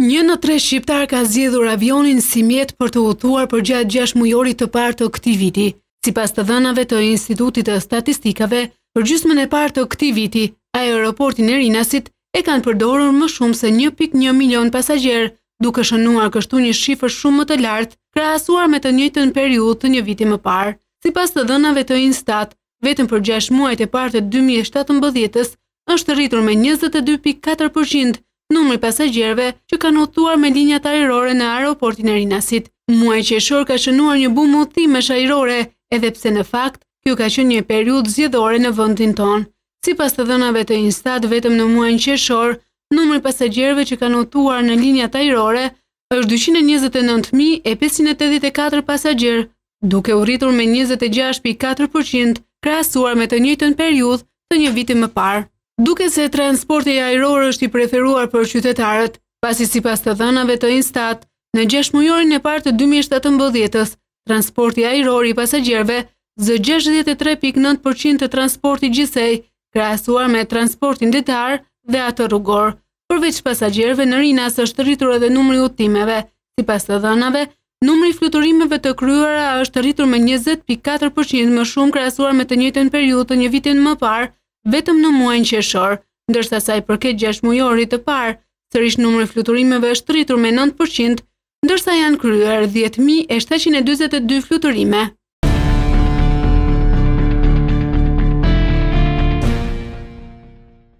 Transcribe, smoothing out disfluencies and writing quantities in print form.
1 në 3 shqiptar ka zgjedhur avionin si mjet për të udhëtuar përgjatë 6 mujorit të parë të këtij viti. Sipas të dhënave të Institutit të Statistikave, për gjysmën e parë të këtij viti, aeroportin e Rinasit e kanë përdorur më shumë se 1.1 milion pasagjerë, duke shënuar kështu një shifër shumë më të lartë krahasuar me të njëjtën periudhë të një viti më parë. Sipas të dhënave të Instat, vetëm për 6 muajt e parë të 2017-s është rritur me 22.4% numri pasagjerëve që kanë udhëtuar me linjat ajrore në aeroportin e Rinasit. Muaji qershor ka shënuar një bum udhëtimesh ajrore, edhe pse në fakt kjo ka qenë një periudhë zgjedhore në vendin tonë. Sipas të dhënave të Instat, vetëm në muajin qershor, numri pasagjerëve që kanë udhëtuar në linjat ajrore është 229.584 pasagjerë, duke u rritur me 26.4% krahasuar me të njëjtën periudhë të një viti më parë. Duke se transporti ajror është i preferuar për qytetarët, pasi sipas të dhënave të Instat, në 6 mujorin e parë të 2017-s, transporti ajror i pasagjerëve zë 63.9% të transportit gjithsej, krahasuar me transportin detar dhe atë rrugor. Përveç pasagjerëve, në Rinas është rritur edhe numri udhëtimeve. Sipas të dhënave, numri i fluturimeve të kryera është rritur me 20.4% më shumë krahasuar me të njëjtën periudhë të një viti më parë, vetëm në muajin qershor, ndërsa sa i përket 6 mujorit të parë, sërish numri i fluturimeve është rritur me 9%, ndërsa janë kryer 10.742 fluturime.